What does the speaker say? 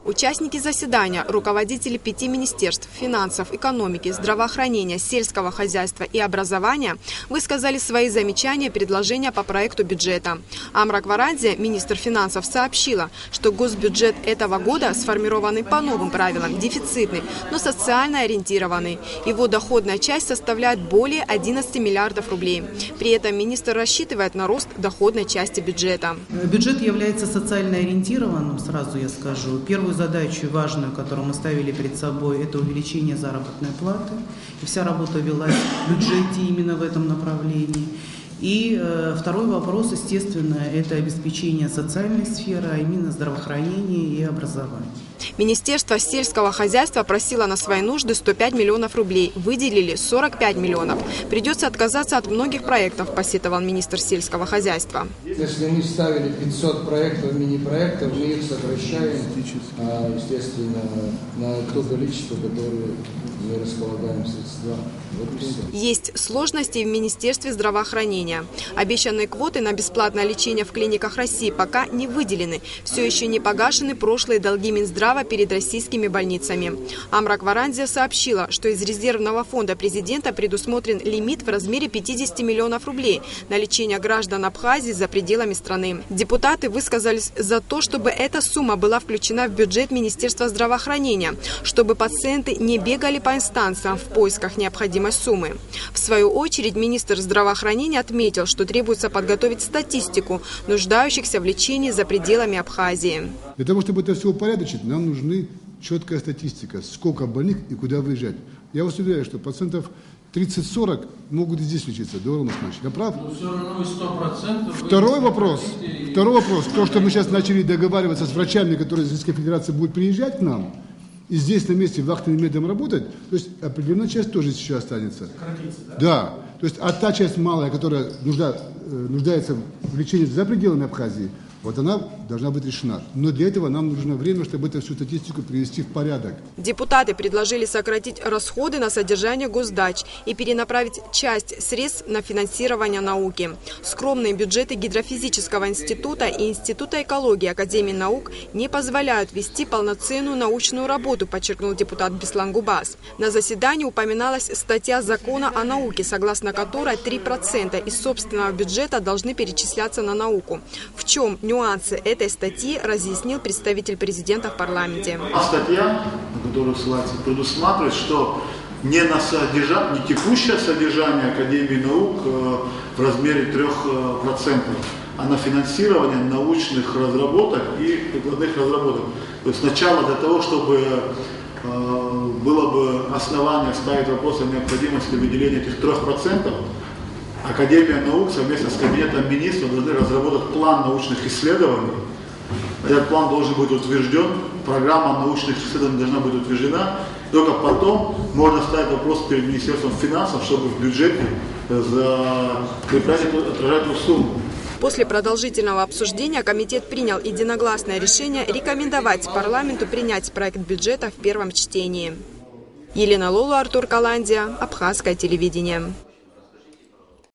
Участники заседания, руководители 5 министерств – финансов, экономики, здравоохранения, сельского хозяйства и образования высказали свои замечания и предложения по проекту бюджета. Амра Акварандзе, министр финансов, сообщила, что госбюджет этого года сформированный по новым правилам, дефицитный, но социально ориентированный. Его доходная часть составляет более 11 миллиардов рублей. При этом министр рассчитывает на рост доходной части бюджета. Бюджет является социально ориентированным, сразу я скажу. Первую задачу важную, которую мы ставили перед собой, это увеличение заработной платы. И вся работа велась в бюджете именно в этом направлении. И второй вопрос, естественно, это обеспечение социальной сферы, а именно здравоохранения и образования. Министерство сельского хозяйства просило на свои нужды 105 миллионов рублей, выделили 45 миллионов. Придется отказаться от многих проектов, посетовал министр сельского хозяйства. Если мы ставили 500 проектов, мини-проектов, мы их сокращаем, естественно, на то количество, которое мы располагаем средства. Есть сложности в Министерстве здравоохранения. Обещанные квоты на бесплатное лечение в клиниках России пока не выделены. Все еще не погашены прошлые долги Минздрава перед российскими больницами. Амра Акварандзе сообщила, что из резервного фонда президента предусмотрен лимит в размере 50 миллионов рублей на лечение граждан Абхазии за пределами страны. Депутаты высказались за то, чтобы эта сумма была включена в бюджет Министерства здравоохранения, чтобы пациенты не бегали по инстанциям в поисках необходимой суммы. В свою очередь министр здравоохранения отметил, что требуется подготовить статистику нуждающихся в лечении за пределами Абхазии. Для того, чтобы это все упорядочить, нам нужны четкая статистика, сколько больных и куда выезжать. Я вас уверяю, что пациентов 30-40 могут и здесь лечиться, да, Роман Иванович? Я прав? Второй вопрос, то, что мы сейчас начали договариваться с врачами, которые из Российской Федерации будут приезжать к нам, и здесь на месте вахтенным методом работать, то есть определенная часть тоже еще останется. Да, то есть а та часть малая, которая нуждается в лечении за пределами Абхазии, вот она должна быть решена. Но для этого нам нужно время, чтобы эту всю статистику привести в порядок. Депутаты предложили сократить расходы на содержание госдач и перенаправить часть средств на финансирование науки. Скромные бюджеты Гидрофизического института и Института экологии Академии наук не позволяют вести полноценную научную работу, подчеркнул депутат Беслан Губас. На заседании упоминалась статья закона о науке, согласно которой 3% из собственного бюджета должны перечисляться на науку. В чем нюансы этой статьи, разъяснил представитель президента в парламенте. Статья, на которую ссылается, предусматривает, что не текущее содержание Академии наук в размере 3%, а на финансирование научных разработок и прикладных разработок. То есть сначала для того, чтобы было бы основание ставить вопрос о необходимости выделения этих 3%, Академия наук совместно с Кабинетом министров должны разработать план научных исследований. Этот план должен быть утвержден, программа научных исследований должна быть утверждена. Только потом можно ставить вопрос перед Министерством финансов, чтобы в бюджете отражать эту сумму. После продолжительного обсуждения комитет принял единогласное решение рекомендовать парламенту принять проект бюджета в первом чтении. Елена Лолу, Артур Каландия, Абхазское телевидение.